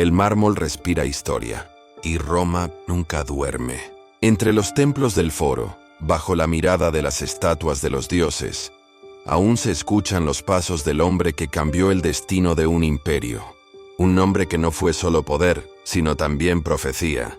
El mármol respira historia, y Roma nunca duerme. Entre los templos del foro, bajo la mirada de las estatuas de los dioses, aún se escuchan los pasos del hombre que cambió el destino de un imperio. Un nombre que no fue solo poder, sino también profecía.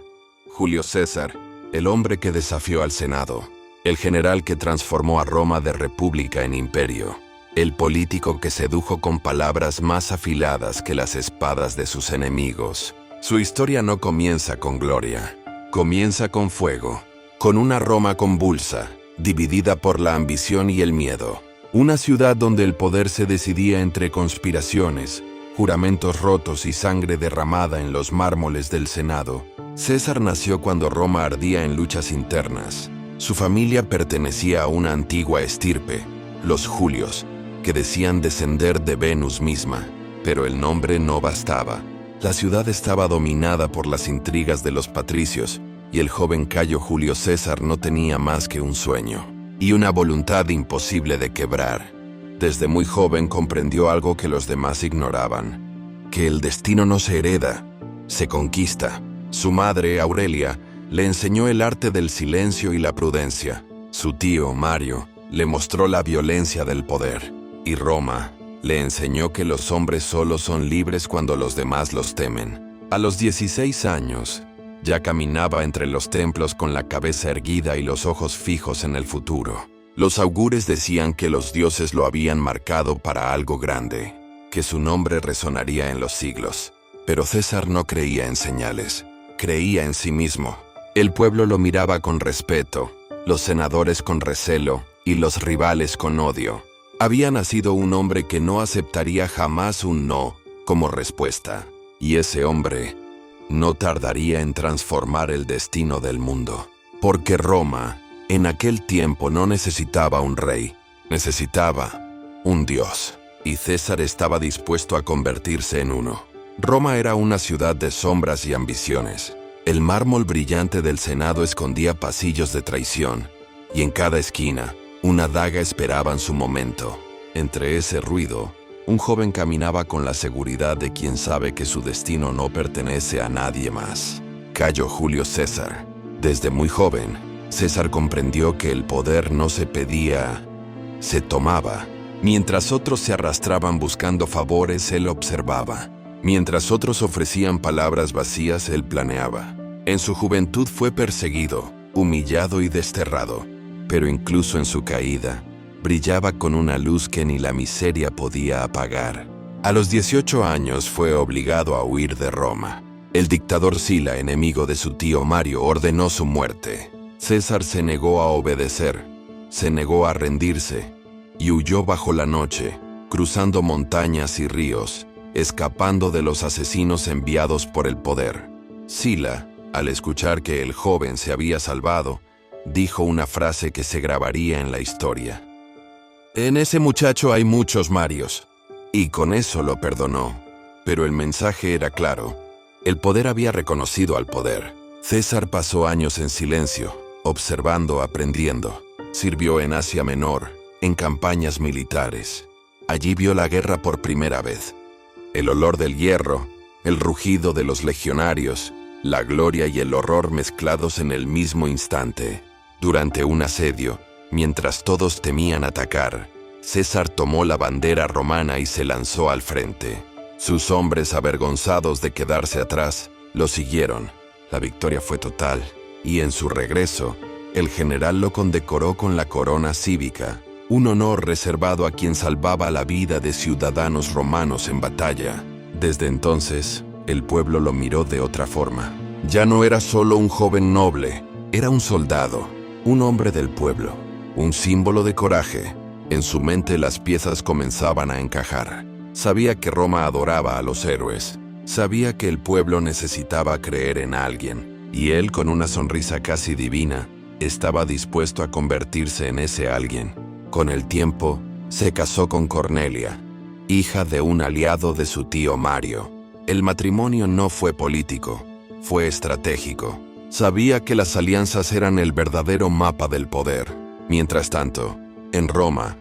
Julio César, el hombre que desafió al Senado, el general que transformó a Roma de república en imperio, el político que sedujo con palabras más afiladas que las espadas de sus enemigos. Su historia no comienza con gloria, comienza con fuego, con una Roma convulsa, dividida por la ambición y el miedo. Una ciudad donde el poder se decidía entre conspiraciones, juramentos rotos y sangre derramada en los mármoles del Senado. César nació cuando Roma ardía en luchas internas. Su familia pertenecía a una antigua estirpe, los Julios, que decían descender de Venus misma, pero el nombre no bastaba. La ciudad estaba dominada por las intrigas de los patricios, y el joven Cayo Julio César no tenía más que un sueño y una voluntad imposible de quebrar. Desde muy joven comprendió algo que los demás ignoraban, que el destino no se hereda, se conquista. Su madre, Aurelia, le enseñó el arte del silencio y la prudencia. Su tío, Mario, le mostró la violencia del poder. Y Roma le enseñó que los hombres solo son libres cuando los demás los temen. A los 16 años, ya caminaba entre los templos con la cabeza erguida y los ojos fijos en el futuro. Los augures decían que los dioses lo habían marcado para algo grande, que su nombre resonaría en los siglos. Pero César no creía en señales, creía en sí mismo. El pueblo lo miraba con respeto, los senadores con recelo y los rivales con odio. Había nacido un hombre que no aceptaría jamás un no como respuesta, y ese hombre no tardaría en transformar el destino del mundo. Porque Roma, en aquel tiempo, no necesitaba un rey, necesitaba un dios. Y César estaba dispuesto a convertirse en uno. Roma era una ciudad de sombras y ambiciones. El mármol brillante del Senado escondía pasillos de traición, y en cada esquina, una daga esperaba su momento. Entre ese ruido, un joven caminaba con la seguridad de quien sabe que su destino no pertenece a nadie más. Cayo Julio César. Desde muy joven, César comprendió que el poder no se pedía, se tomaba. Mientras otros se arrastraban buscando favores, él observaba. Mientras otros ofrecían palabras vacías, él planeaba. En su juventud fue perseguido, humillado y desterrado, pero incluso en su caída, brillaba con una luz que ni la miseria podía apagar. A los 18 años fue obligado a huir de Roma. El dictador Sila, enemigo de su tío Mario, ordenó su muerte. César se negó a obedecer, se negó a rendirse, y huyó bajo la noche, cruzando montañas y ríos, escapando de los asesinos enviados por el poder. Sila, al escuchar que el joven se había salvado, dijo una frase que se grabaría en la historia. En ese muchacho hay muchos Marios. Y con eso lo perdonó. Pero el mensaje era claro. El poder había reconocido al poder. César pasó años en silencio, observando, aprendiendo. Sirvió en Asia Menor, en campañas militares. Allí vio la guerra por primera vez. El olor del hierro, el rugido de los legionarios, la gloria y el horror mezclados en el mismo instante. Durante un asedio, mientras todos temían atacar, César tomó la bandera romana y se lanzó al frente. Sus hombres, avergonzados de quedarse atrás, lo siguieron. La victoria fue total, y en su regreso, el general lo condecoró con la corona cívica, un honor reservado a quien salvaba la vida de ciudadanos romanos en batalla. Desde entonces, el pueblo lo miró de otra forma. Ya no era solo un joven noble, era un soldado, un hombre del pueblo, un símbolo de coraje. En su mente las piezas comenzaban a encajar. Sabía que Roma adoraba a los héroes. Sabía que el pueblo necesitaba creer en alguien, y él, con una sonrisa casi divina, estaba dispuesto a convertirse en ese alguien. Con el tiempo, se casó con Cornelia, hija de un aliado de su tío Mario. El matrimonio no fue político, fue estratégico. Sabía que las alianzas eran el verdadero mapa del poder. Mientras tanto, en Roma,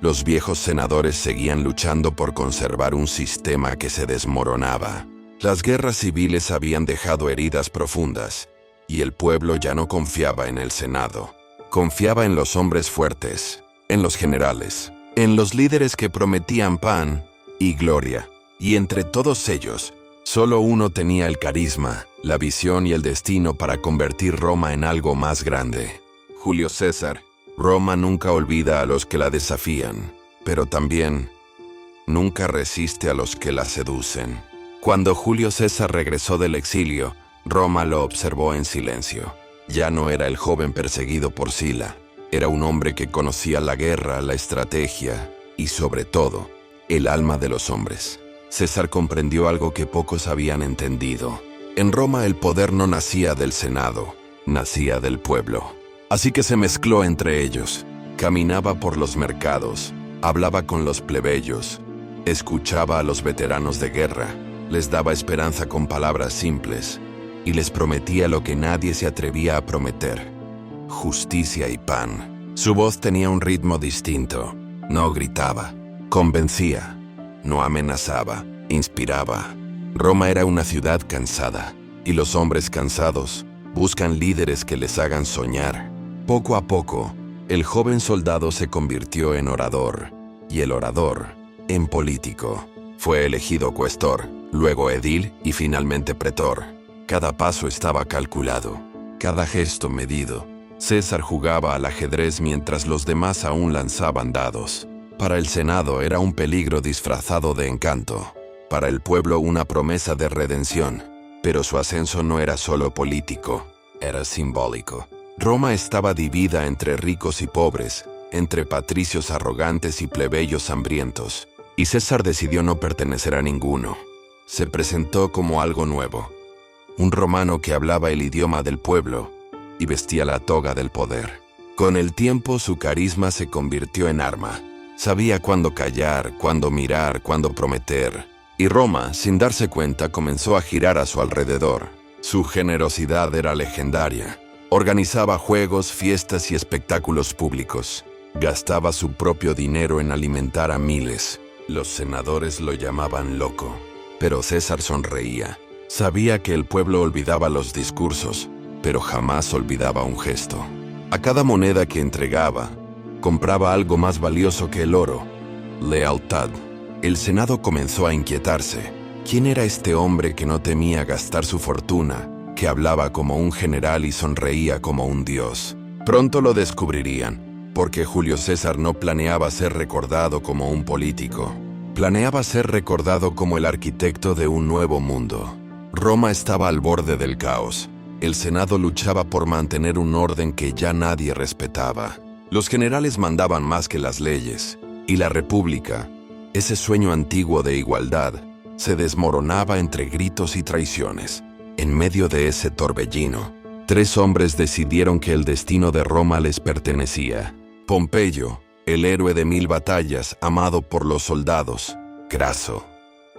los viejos senadores seguían luchando por conservar un sistema que se desmoronaba. Las guerras civiles habían dejado heridas profundas, y el pueblo ya no confiaba en el Senado. Confiaba en los hombres fuertes, en los generales, en los líderes que prometían pan y gloria. Y entre todos ellos, solo uno tenía el carisma, la visión y el destino para convertir Roma en algo más grande. Julio César. Roma nunca olvida a los que la desafían, pero también nunca resiste a los que la seducen. Cuando Julio César regresó del exilio, Roma lo observó en silencio. Ya no era el joven perseguido por Sila. Era un hombre que conocía la guerra, la estrategia y, sobre todo, el alma de los hombres. César comprendió algo que pocos habían entendido. En Roma el poder no nacía del Senado, nacía del pueblo. Así que se mezcló entre ellos. Caminaba por los mercados, hablaba con los plebeyos, escuchaba a los veteranos de guerra, les daba esperanza con palabras simples y les prometía lo que nadie se atrevía a prometer: justicia y pan. Su voz tenía un ritmo distinto. No gritaba, convencía, no amenazaba, inspiraba. Roma era una ciudad cansada, y los hombres cansados buscan líderes que les hagan soñar. Poco a poco, el joven soldado se convirtió en orador, y el orador en político. Fue elegido cuestor, luego edil y finalmente pretor. Cada paso estaba calculado, cada gesto medido. César jugaba al ajedrez mientras los demás aún lanzaban dados. Para el Senado era un peligro disfrazado de encanto. Para el pueblo una promesa de redención. Pero su ascenso no era solo político, era simbólico. Roma estaba dividida entre ricos y pobres, entre patricios arrogantes y plebeyos hambrientos. Y César decidió no pertenecer a ninguno. Se presentó como algo nuevo. Un romano que hablaba el idioma del pueblo y vestía la toga del poder. Con el tiempo su carisma se convirtió en arma. Sabía cuándo callar, cuándo mirar, cuándo prometer. Y Roma, sin darse cuenta, comenzó a girar a su alrededor. Su generosidad era legendaria. Organizaba juegos, fiestas y espectáculos públicos. Gastaba su propio dinero en alimentar a miles. Los senadores lo llamaban loco. Pero César sonreía. Sabía que el pueblo olvidaba los discursos, pero jamás olvidaba un gesto. A cada moneda que entregaba, compraba algo más valioso que el oro: lealtad. El Senado comenzó a inquietarse. ¿Quién era este hombre que no temía gastar su fortuna, que hablaba como un general y sonreía como un dios? Pronto lo descubrirían, porque Julio César no planeaba ser recordado como un político. Planeaba ser recordado como el arquitecto de un nuevo mundo. Roma estaba al borde del caos. El Senado luchaba por mantener un orden que ya nadie respetaba. Los generales mandaban más que las leyes, y la república, ese sueño antiguo de igualdad, se desmoronaba entre gritos y traiciones. En medio de ese torbellino, 3 hombres decidieron que el destino de Roma les pertenecía. Pompeyo, el héroe de 1000 batallas, amado por los soldados. Craso,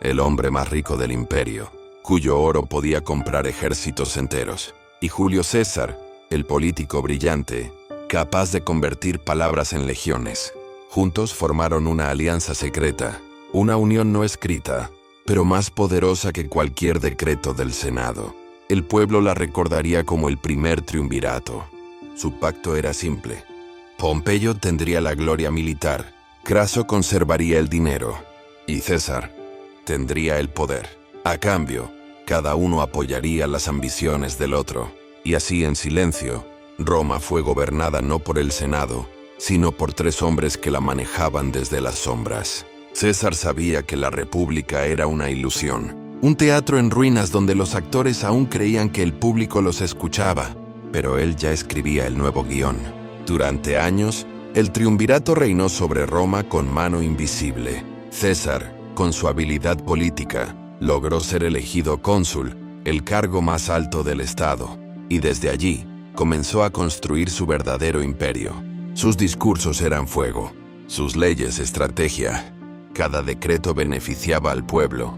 el hombre más rico del imperio, cuyo oro podía comprar ejércitos enteros. Y Julio César, el político brillante, capaz de convertir palabras en legiones. Juntos formaron una alianza secreta, una unión no escrita, pero más poderosa que cualquier decreto del Senado. El pueblo la recordaría como el primer triunvirato. Su pacto era simple. Pompeyo tendría la gloria militar, Craso conservaría el dinero, y César tendría el poder. A cambio, cada uno apoyaría las ambiciones del otro, y así en silencio, Roma fue gobernada no por el Senado, sino por 3 hombres que la manejaban desde las sombras. César sabía que la república era una ilusión, un teatro en ruinas donde los actores aún creían que el público los escuchaba, pero él ya escribía el nuevo guión. Durante años, el triunvirato reinó sobre Roma con mano invisible. César, con su habilidad política, logró ser elegido cónsul, el cargo más alto del Estado, y desde allí comenzó a construir su verdadero imperio. Sus discursos eran fuego, sus leyes estrategia. Cada decreto beneficiaba al pueblo,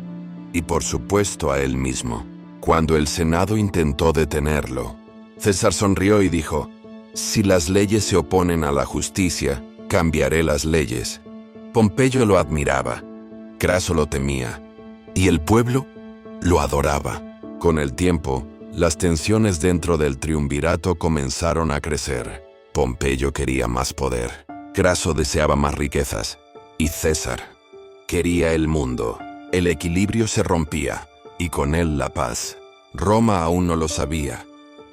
y por supuesto a él mismo. Cuando el Senado intentó detenerlo, César sonrió y dijo: «Si las leyes se oponen a la justicia, cambiaré las leyes». Pompeyo lo admiraba, Craso lo temía, y el pueblo lo adoraba. Con el tiempo, las tensiones dentro del triunvirato comenzaron a crecer. Pompeyo quería más poder, Craso deseaba más riquezas, y César quería el mundo. El equilibrio se rompía, y con él la paz. Roma aún no lo sabía,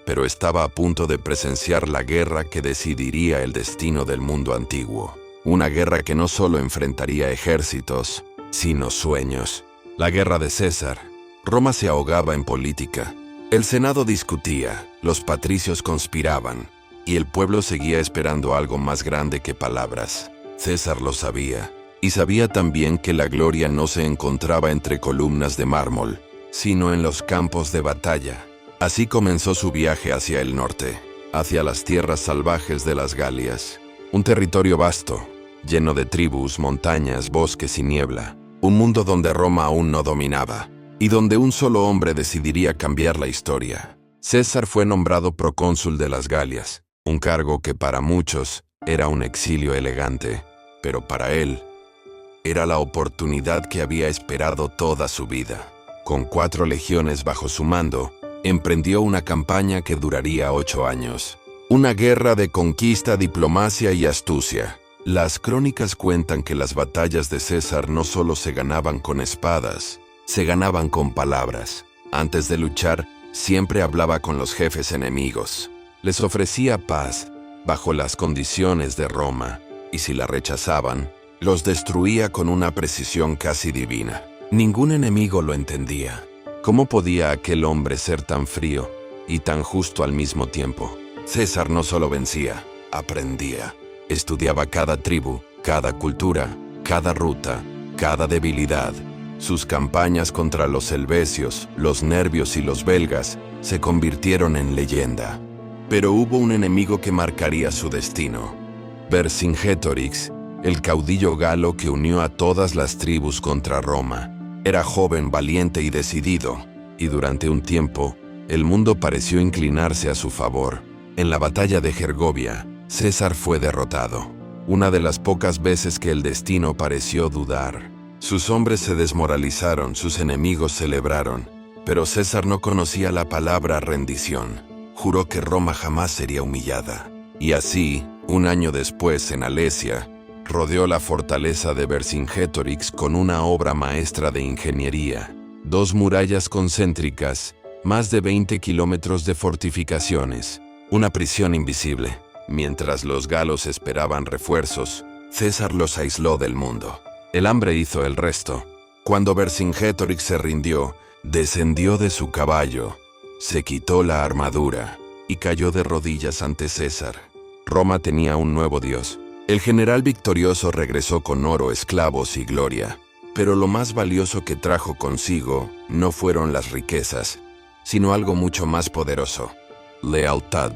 pero estaba a punto de presenciar la guerra que decidiría el destino del mundo antiguo. Una guerra que no solo enfrentaría ejércitos, sino sueños. La guerra de César. Roma se ahogaba en política. El Senado discutía, los patricios conspiraban, y el pueblo seguía esperando algo más grande que palabras. César lo sabía, y sabía también que la gloria no se encontraba entre columnas de mármol, sino en los campos de batalla. Así comenzó su viaje hacia el norte, hacia las tierras salvajes de las Galias. Un territorio vasto, lleno de tribus, montañas, bosques y niebla. Un mundo donde Roma aún no dominaba, y donde un solo hombre decidiría cambiar la historia. César fue nombrado procónsul de las Galias, un cargo que para muchos era un exilio elegante, pero para él era la oportunidad que había esperado toda su vida. Con 4 legiones bajo su mando, emprendió una campaña que duraría 8 años. Una guerra de conquista, diplomacia y astucia. Las crónicas cuentan que las batallas de César no solo se ganaban con espadas, se ganaban con palabras. Antes de luchar, siempre hablaba con los jefes enemigos. Les ofrecía paz bajo las condiciones de Roma, y si la rechazaban, los destruía con una precisión casi divina. Ningún enemigo lo entendía. ¿Cómo podía aquel hombre ser tan frío y tan justo al mismo tiempo? César no solo vencía, aprendía. Estudiaba cada tribu, cada cultura, cada ruta, cada debilidad. Sus campañas contra los helvecios, los nervios y los belgas se convirtieron en leyenda. Pero hubo un enemigo que marcaría su destino. Vercingétorix, el caudillo galo que unió a todas las tribus contra Roma. Era joven, valiente y decidido, y durante un tiempo, el mundo pareció inclinarse a su favor. En la batalla de Gergovia, César fue derrotado, una de las pocas veces que el destino pareció dudar. Sus hombres se desmoralizaron, sus enemigos celebraron, pero César no conocía la palabra rendición. Juró que Roma jamás sería humillada. Y así, un año después, en Alesia, rodeó la fortaleza de Vercingétorix con una obra maestra de ingeniería. 2 murallas concéntricas, más de 20 kilómetros de fortificaciones, una prisión invisible. Mientras los galos esperaban refuerzos, César los aisló del mundo. El hambre hizo el resto. Cuando Vercingétorix se rindió, descendió de su caballo, se quitó la armadura y cayó de rodillas ante César. Roma tenía un nuevo dios. El general victorioso regresó con oro, esclavos y gloria. Pero lo más valioso que trajo consigo no fueron las riquezas, sino algo mucho más poderoso: lealtad.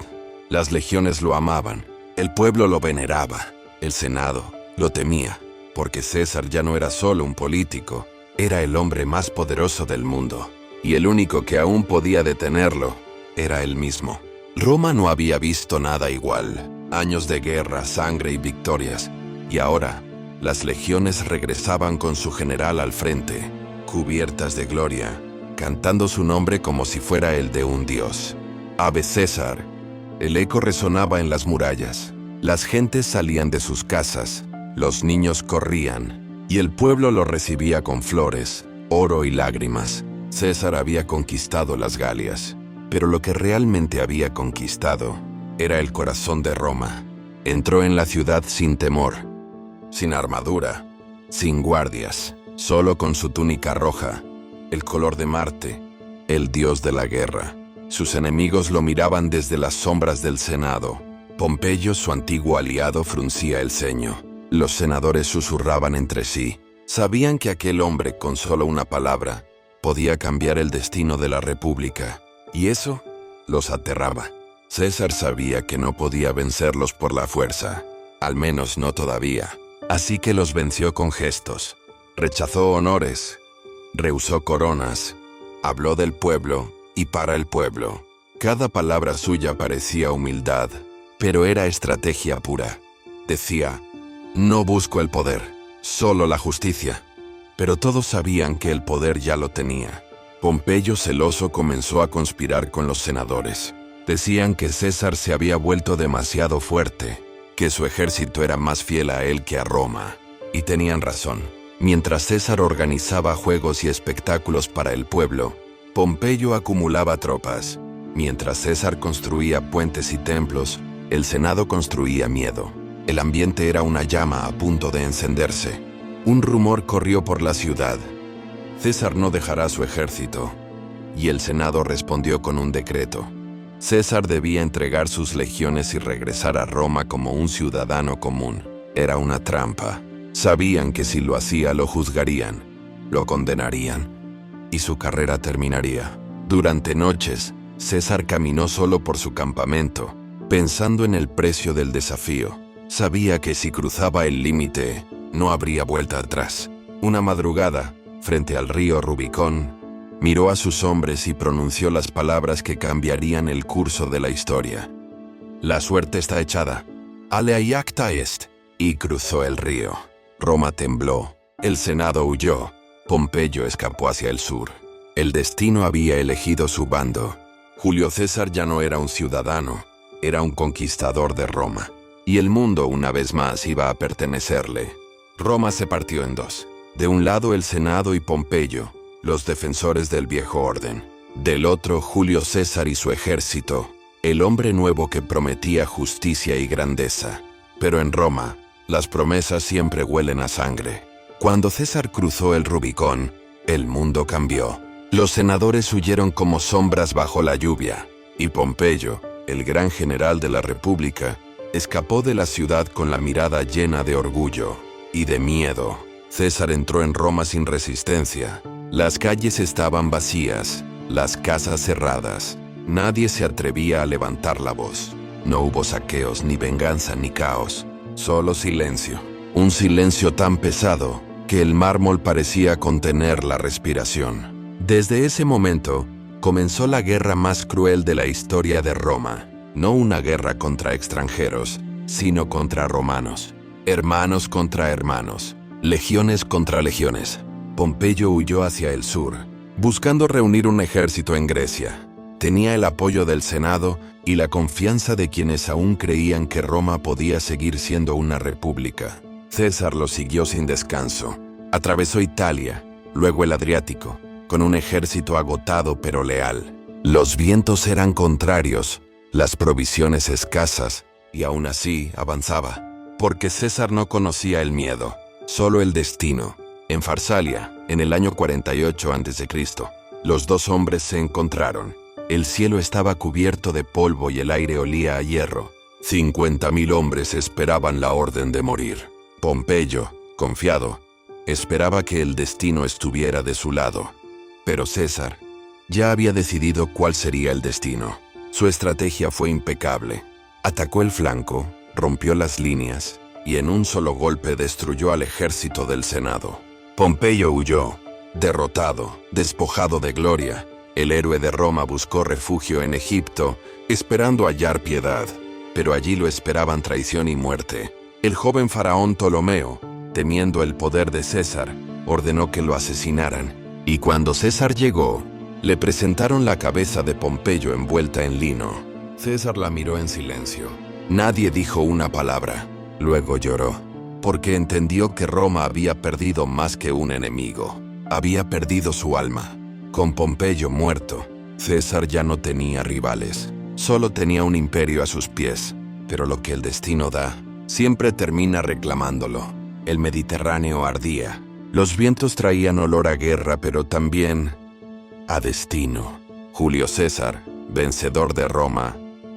Las legiones lo amaban, el pueblo lo veneraba, el Senado lo temía, porque César ya no era solo un político, era el hombre más poderoso del mundo, y el único que aún podía detenerlo era él mismo. Roma no había visto nada igual, años de guerra, sangre y victorias, y ahora las legiones regresaban con su general al frente, cubiertas de gloria, cantando su nombre como si fuera el de un dios. Ave César. El eco resonaba en las murallas. Las gentes salían de sus casas, los niños corrían, y el pueblo lo recibía con flores, oro y lágrimas. César había conquistado las Galias, pero lo que realmente había conquistado era el corazón de Roma. Entró en la ciudad sin temor, sin armadura, sin guardias, solo con su túnica roja, el color de Marte, el dios de la guerra. Sus enemigos lo miraban desde las sombras del Senado. Pompeyo, su antiguo aliado, fruncía el ceño. Los senadores susurraban entre sí. Sabían que aquel hombre, con solo una palabra, podía cambiar el destino de la República, y eso los aterraba. César sabía que no podía vencerlos por la fuerza, al menos no todavía. Así que los venció con gestos. Rechazó honores, rehusó coronas, habló del pueblo y para el pueblo. Cada palabra suya parecía humildad, pero era estrategia pura. Decía: no busco el poder, solo la justicia. Pero todos sabían que el poder ya lo tenía. Pompeyo, celoso, comenzó a conspirar con los senadores. Decían que César se había vuelto demasiado fuerte, que su ejército era más fiel a él que a Roma. Y tenían razón. Mientras César organizaba juegos y espectáculos para el pueblo, Pompeyo acumulaba tropas. Mientras César construía puentes y templos, el Senado construía miedo. El ambiente era una llama a punto de encenderse. Un rumor corrió por la ciudad. César no dejará su ejército. Y el Senado respondió con un decreto. César debía entregar sus legiones y regresar a Roma como un ciudadano común. Era una trampa. Sabían que si lo hacía lo juzgarían, lo condenarían, y su carrera terminaría. Durante noches, César caminó solo por su campamento, pensando en el precio del desafío. Sabía que si cruzaba el límite, no habría vuelta atrás. Una madrugada, frente al río Rubicón, miró a sus hombres y pronunció las palabras que cambiarían el curso de la historia. La suerte está echada. Alea iacta est. Y cruzó el río. Roma tembló. El Senado huyó. Pompeyo escapó hacia el sur. El destino había elegido su bando. Julio César ya no era un ciudadano, era un conquistador de Roma. Y el mundo una vez más iba a pertenecerle. Roma se partió en dos. De un lado el Senado y Pompeyo, los defensores del viejo orden. Del otro Julio César y su ejército, el hombre nuevo que prometía justicia y grandeza. Pero en Roma, las promesas siempre huelen a sangre. Cuando César cruzó el Rubicón, el mundo cambió. Los senadores huyeron como sombras bajo la lluvia, y Pompeyo, el gran general de la República, escapó de la ciudad con la mirada llena de orgullo y de miedo. César entró en Roma sin resistencia. Las calles estaban vacías, las casas cerradas. Nadie se atrevía a levantar la voz. No hubo saqueos, ni venganza, ni caos. Solo silencio. Un silencio tan pesado que el mármol parecía contener la respiración. Desde ese momento, comenzó la guerra más cruel de la historia de Roma. No una guerra contra extranjeros, sino contra romanos. Hermanos contra hermanos. Legiones contra legiones. Pompeyo huyó hacia el sur, buscando reunir un ejército en Grecia. Tenía el apoyo del Senado y la confianza de quienes aún creían que Roma podía seguir siendo una república. César lo siguió sin descanso. Atravesó Italia, luego el Adriático, con un ejército agotado pero leal. Los vientos eran contrarios, las provisiones escasas, y aún así avanzaba, porque César no conocía el miedo, solo el destino. En Farsalia, en el año 48 a.C., los dos hombres se encontraron. El cielo estaba cubierto de polvo y el aire olía a hierro. 50.000 hombres esperaban la orden de morir. Pompeyo, confiado, esperaba que el destino estuviera de su lado. Pero César ya había decidido cuál sería el destino. Su estrategia fue impecable. Atacó el flanco, rompió las líneas y en un solo golpe destruyó al ejército del Senado. Pompeyo huyó, derrotado, despojado de gloria. El héroe de Roma buscó refugio en Egipto, esperando hallar piedad, pero allí lo esperaban traición y muerte. El joven faraón Ptolomeo, temiendo el poder de César, ordenó que lo asesinaran. Y cuando César llegó, le presentaron la cabeza de Pompeyo envuelta en lino. César la miró en silencio. Nadie dijo una palabra. Luego lloró, porque entendió que Roma había perdido más que un enemigo. Había perdido su alma. Con Pompeyo muerto, César ya no tenía rivales. Solo tenía un imperio a sus pies. Pero lo que el destino da, siempre termina reclamándolo. El Mediterráneo ardía. Los vientos traían olor a guerra, pero también a destino. Julio César, vencedor de Roma,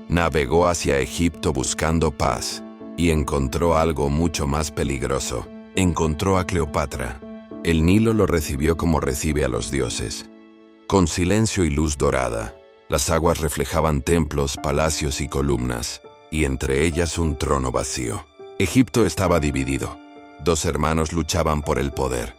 navegó hacia Egipto buscando paz y encontró algo mucho más peligroso. Encontró a Cleopatra. El Nilo lo recibió como recibe a los dioses, con silencio y luz dorada. Las aguas reflejaban templos, palacios y columnas, y entre ellas un trono vacío. Egipto estaba dividido. Dos hermanos luchaban por el poder.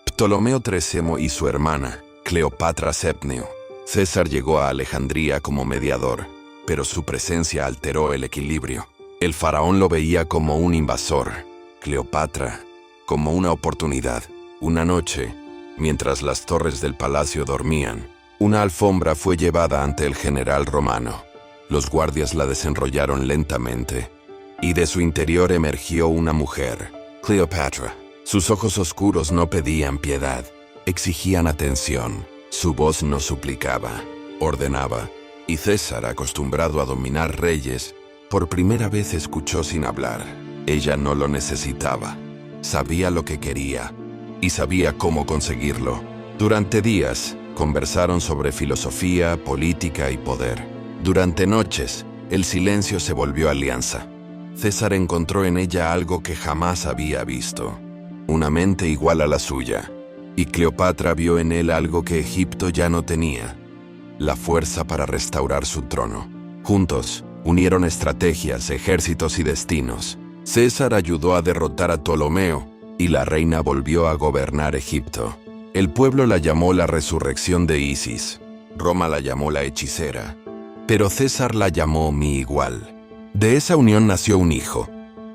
Ptolomeo Tresemo y su hermana, Cleopatra Sepneo. César llegó a Alejandría como mediador, pero su presencia alteró el equilibrio. El faraón lo veía como un invasor, Cleopatra como una oportunidad. Una noche, Mientras las torres del palacio dormían, una alfombra fue llevada ante el general romano. Los guardias la desenrollaron lentamente, y de su interior emergió una mujer, Cleopatra. Sus ojos oscuros no pedían piedad, exigían atención. Su voz no suplicaba, ordenaba. Y César, acostumbrado a dominar reyes, por primera vez escuchó sin hablar. Ella no lo necesitaba. Sabía lo que quería y sabía cómo conseguirlo. Durante días, conversaron sobre filosofía, política y poder. Durante noches, el silencio se volvió alianza. César encontró en ella algo que jamás había visto, una mente igual a la suya. Y Cleopatra vio en él algo que Egipto ya no tenía, la fuerza para restaurar su trono. Juntos, unieron estrategias, ejércitos y destinos. César ayudó a derrotar a Ptolomeo, y la reina volvió a gobernar Egipto. El pueblo la llamó la resurrección de Isis. Roma la llamó la hechicera. Pero César la llamó mi igual. De esa unión nació un hijo,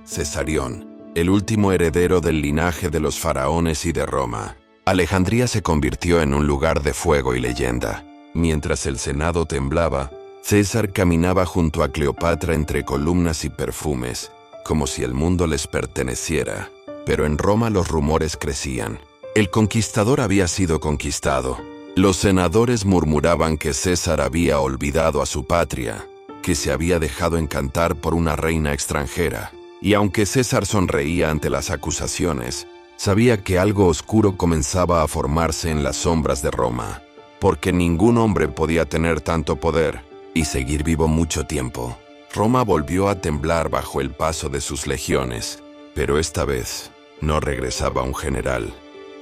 Cesarión, el último heredero del linaje de los faraones y de Roma. Alejandría se convirtió en un lugar de fuego y leyenda. Mientras el Senado temblaba, César caminaba junto a Cleopatra entre columnas y perfumes, como si el mundo les perteneciera. Pero en Roma los rumores crecían. El conquistador había sido conquistado. Los senadores murmuraban que César había olvidado a su patria, que se había dejado encantar por una reina extranjera. Y aunque César sonreía ante las acusaciones, sabía que algo oscuro comenzaba a formarse en las sombras de Roma, porque ningún hombre podía tener tanto poder y seguir vivo mucho tiempo. Roma volvió a temblar bajo el paso de sus legiones, pero esta vez no regresaba un general,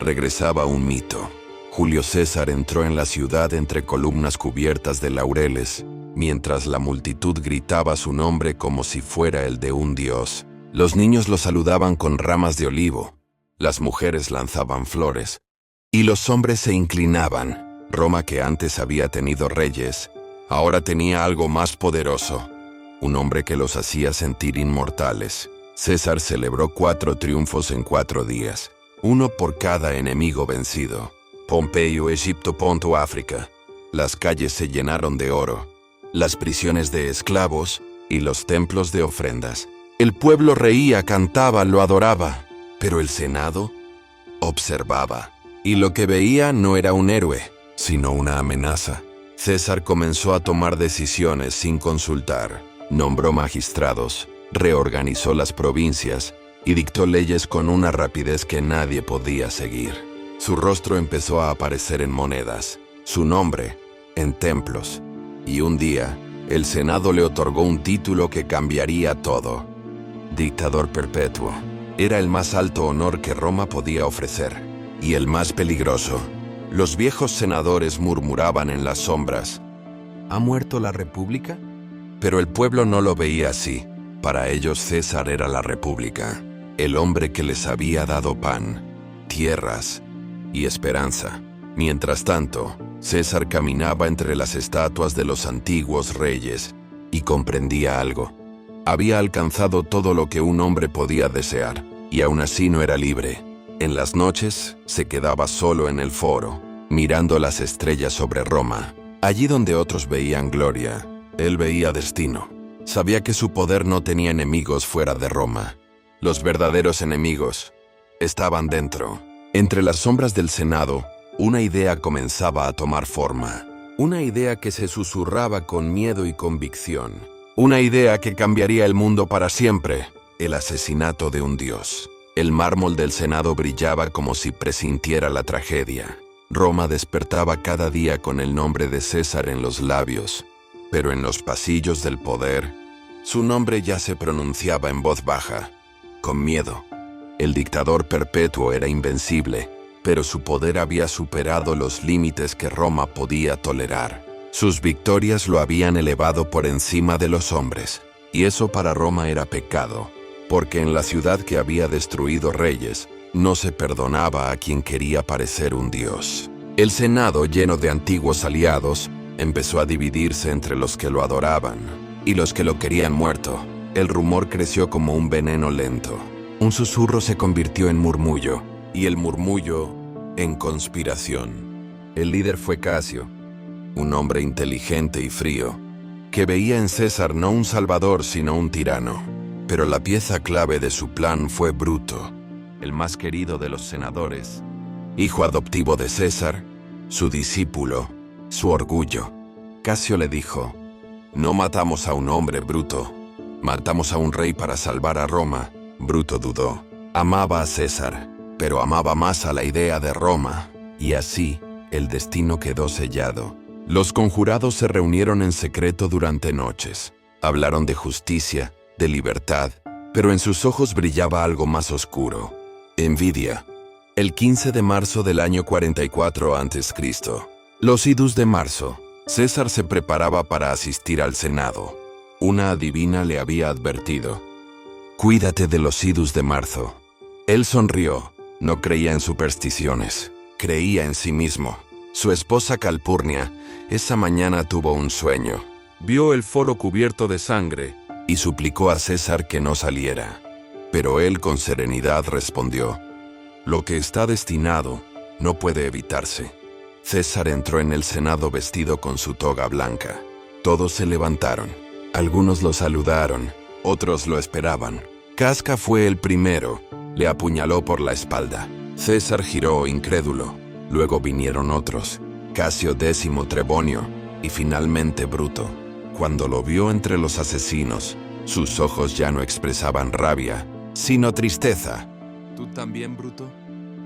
regresaba un mito. Julio César entró en la ciudad entre columnas cubiertas de laureles, mientras la multitud gritaba su nombre como si fuera el de un dios. Los niños lo saludaban con ramas de olivo, las mujeres lanzaban flores, y los hombres se inclinaban. Roma, que antes había tenido reyes, ahora tenía algo más poderoso, un hombre que los hacía sentir inmortales. César celebró 4 triunfos en 4 días, uno por cada enemigo vencido. Pompeyo, Egipto, Ponto, África. Las calles se llenaron de oro, las prisiones de esclavos y los templos de ofrendas. El pueblo reía, cantaba, lo adoraba, pero el Senado observaba, y lo que veía no era un héroe, sino una amenaza. César comenzó a tomar decisiones sin consultar, nombró magistrados, reorganizó las provincias y dictó leyes con una rapidez que nadie podía seguir. Su rostro empezó a aparecer en monedas, su nombre en templos, y un día el Senado le otorgó un título que cambiaría todo: dictador perpetuo. Era el más alto honor que Roma podía ofrecer, y el más peligroso. Los viejos senadores murmuraban en las sombras: ¿ha muerto la República? Pero el pueblo no lo veía así. Para ellos César era la República, el hombre que les había dado pan, tierras y esperanza. Mientras tanto, César caminaba entre las estatuas de los antiguos reyes y comprendía algo. Había alcanzado todo lo que un hombre podía desear, y aún así no era libre. En las noches se quedaba solo en el foro, mirando las estrellas sobre Roma. Allí donde otros veían gloria, él veía destino. Sabía que su poder no tenía enemigos fuera de Roma. Los verdaderos enemigos estaban dentro. Entre las sombras del Senado, una idea comenzaba a tomar forma. Una idea que se susurraba con miedo y convicción. Una idea que cambiaría el mundo para siempre: el asesinato de un dios. El mármol del Senado brillaba como si presintiera la tragedia. Roma despertaba cada día con el nombre de César en los labios, pero en los pasillos del poder, su nombre ya se pronunciaba en voz baja, con miedo. El dictador perpetuo era invencible, pero su poder había superado los límites que Roma podía tolerar. Sus victorias lo habían elevado por encima de los hombres, y eso para Roma era pecado, porque en la ciudad que había destruido reyes, no se perdonaba a quien quería parecer un dios. El Senado, lleno de antiguos aliados, empezó a dividirse entre los que lo adoraban y los que lo querían muerto. El rumor creció como un veneno lento. Un susurro se convirtió en murmullo, y el murmullo en conspiración. El líder fue Casio, un hombre inteligente y frío, que veía en César no un salvador sino un tirano. Pero la pieza clave de su plan fue Bruto, el más querido de los senadores, hijo adoptivo de César, su discípulo, su orgullo. Casio le dijo: «No matamos a un hombre, Bruto, matamos a un rey para salvar a Roma». Bruto dudó. Amaba a César, pero amaba más a la idea de Roma, y así el destino quedó sellado. Los conjurados se reunieron en secreto durante noches. Hablaron de justicia, de libertad, pero en sus ojos brillaba algo más oscuro: envidia. El 15 de marzo del año 44 a.C., los idus de marzo, César se preparaba para asistir al Senado. Una adivina le había advertido: «Cuídate de los idus de marzo». Él sonrió. No creía en supersticiones, creía en sí mismo. Su esposa Calpurnia esa mañana tuvo un sueño. Vio el foro cubierto de sangre y suplicó a César que no saliera. Pero él con serenidad respondió: «Lo que está destinado no puede evitarse». César entró en el Senado vestido con su toga blanca. Todos se levantaron. Algunos lo saludaron, otros lo esperaban. Casca fue el primero. Le apuñaló por la espalda. César giró incrédulo. Luego vinieron otros: Casio, Décimo, Trebonio y finalmente Bruto. Cuando lo vio entre los asesinos, sus ojos ya no expresaban rabia, sino tristeza. «¿Tú también, Bruto?»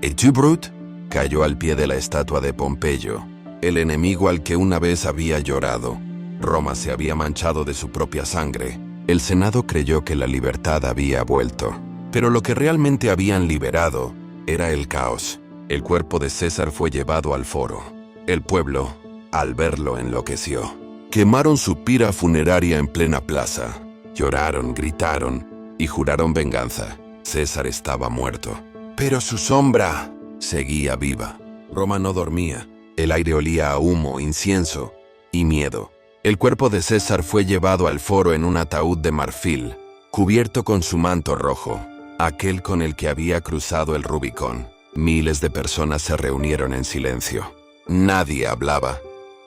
«¿Y tú, Brut?» Cayó al pie de la estatua de Pompeyo, el enemigo al que una vez había llorado. Roma se había manchado de su propia sangre. El Senado creyó que la libertad había vuelto, pero lo que realmente habían liberado era el caos. El cuerpo de César fue llevado al foro. El pueblo, al verlo, enloqueció. Quemaron su pira funeraria en plena plaza. Lloraron, gritaron y juraron venganza. César estaba muerto, pero su sombra seguía viva. Roma no dormía. El aire olía a humo, incienso y miedo. El cuerpo de César fue llevado al foro en un ataúd de marfil, cubierto con su manto rojo, aquel con el que había cruzado el Rubicón. Miles de personas se reunieron en silencio. Nadie hablaba.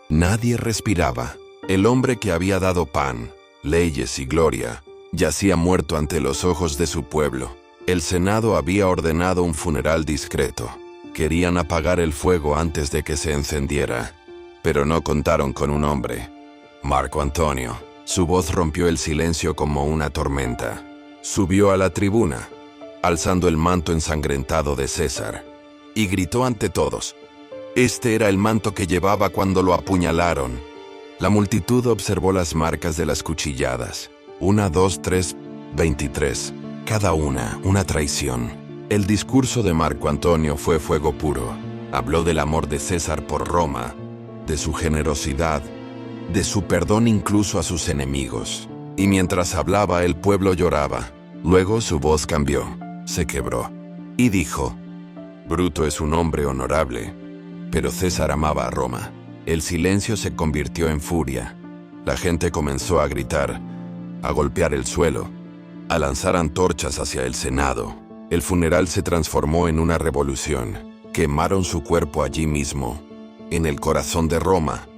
Nadie respiraba. El hombre que había dado pan, leyes y gloria yacía muerto ante los ojos de su pueblo. El Senado había ordenado un funeral discreto. Querían apagar el fuego antes de que se encendiera, pero no contaron con un hombre: Marco Antonio. Su voz rompió el silencio como una tormenta. Subió a la tribuna, alzando el manto ensangrentado de César, y gritó ante todos: «Este era el manto que llevaba cuando lo apuñalaron». La multitud observó las marcas de las cuchilladas. 1, 2, 3, 23. Cada una traición. El discurso de Marco Antonio fue fuego puro. Habló del amor de César por Roma, de su generosidad, de su perdón incluso a sus enemigos. Y mientras hablaba, el pueblo lloraba. Luego su voz cambió, se quebró, y dijo: «Bruto es un hombre honorable, pero César amaba a Roma». El silencio se convirtió en furia. La gente comenzó a gritar, a golpear el suelo, a lanzar antorchas hacia el Senado. El funeral se transformó en una revolución. Quemaron su cuerpo allí mismo, en el corazón de Roma,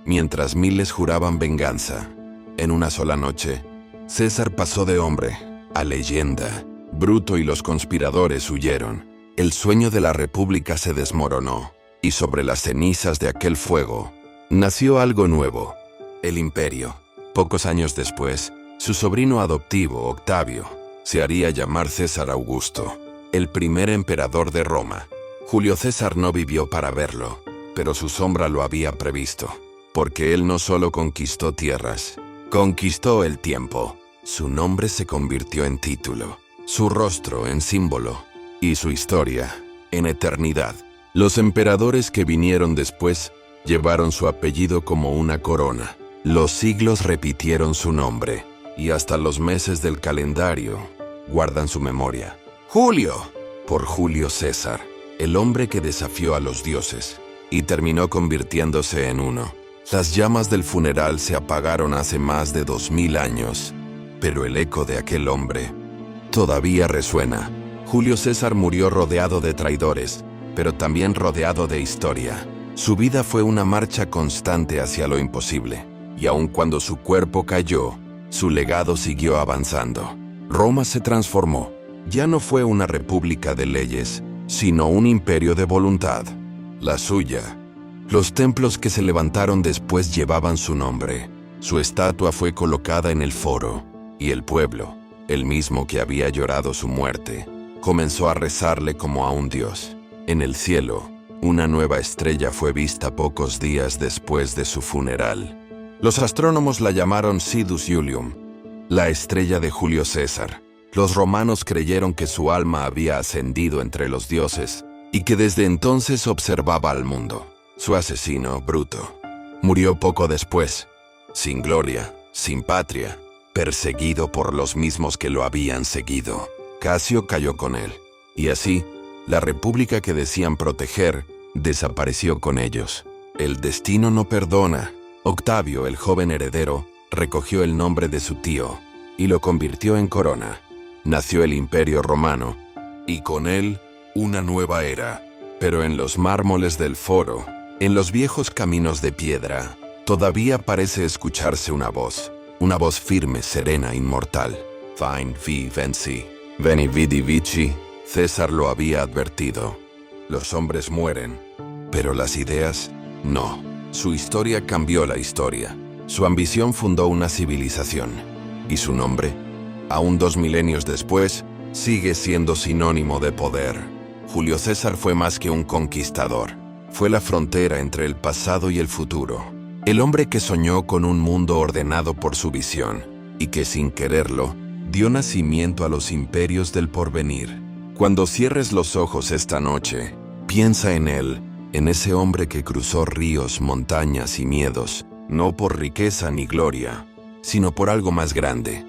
mientras miles juraban venganza. En una sola noche, César pasó de hombre a leyenda. Bruto y los conspiradores huyeron. El sueño de la República se desmoronó, y sobre las cenizas de aquel fuego nació algo nuevo: el imperio. Pocos años después, su sobrino adoptivo, Octavio, se haría llamar César Augusto, el primer emperador de Roma. Julio César no vivió para verlo, pero su sombra lo había previsto, porque él no solo conquistó tierras, conquistó el tiempo. Su nombre se convirtió en título, su rostro en símbolo, y su historia en eternidad. Los emperadores que vinieron después llevaron su apellido como una corona. Los siglos repitieron su nombre, y hasta los meses del calendario guardan su memoria. Julio, por Julio César, el hombre que desafió a los dioses y terminó convirtiéndose en uno. Las llamas del funeral se apagaron hace más de 2000 años, pero el eco de aquel hombre todavía resuena. Julio César murió rodeado de traidores, pero también rodeado de historia. Su vida fue una marcha constante hacia lo imposible, y aun cuando su cuerpo cayó, su legado siguió avanzando. Roma se transformó. Ya no fue una república de leyes, sino un imperio de voluntad, la suya. Los templos que se levantaron después llevaban su nombre. Su estatua fue colocada en el foro, y el pueblo, el mismo que había llorado su muerte, comenzó a rezarle como a un dios. En el cielo, una nueva estrella fue vista pocos días después de su funeral. Los astrónomos la llamaron Sidus Iulium, la estrella de Julio César. Los romanos creyeron que su alma había ascendido entre los dioses y que desde entonces observaba al mundo. Su asesino, Bruto, murió poco después, sin gloria, sin patria, perseguido por los mismos que lo habían seguido. Casio cayó con él, y así, la república que decían proteger desapareció con ellos. El destino no perdona. Octavio, el joven heredero, recogió el nombre de su tío y lo convirtió en corona. Nació el Imperio Romano, y con él una nueva era. Pero en los mármoles del foro, en los viejos caminos de piedra, todavía parece escucharse una voz firme, serena, inmortal. Vini, vi, venci, veni, vidi, vici. César lo había advertido. Los hombres mueren, pero las ideas no. Su historia cambió la historia. Su ambición fundó una civilización. Y su nombre, aún 2 milenios después, sigue siendo sinónimo de poder. Julio César fue más que un conquistador. Fue la frontera entre el pasado y el futuro. El hombre que soñó con un mundo ordenado por su visión y que sin quererlo dio nacimiento a los imperios del porvenir. Cuando cierres los ojos esta noche, piensa en él, en ese hombre que cruzó ríos, montañas y miedos, no por riqueza ni gloria, sino por algo más grande,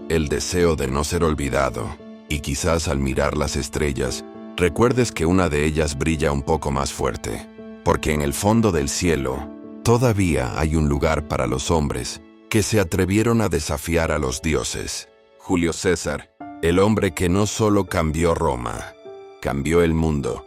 el deseo de no ser olvidado, y quizás al mirar las estrellas, recuerdes que una de ellas brilla un poco más fuerte, porque en el fondo del cielo todavía hay un lugar para los hombres que se atrevieron a desafiar a los dioses. Julio César, el hombre que no solo cambió Roma, cambió el mundo.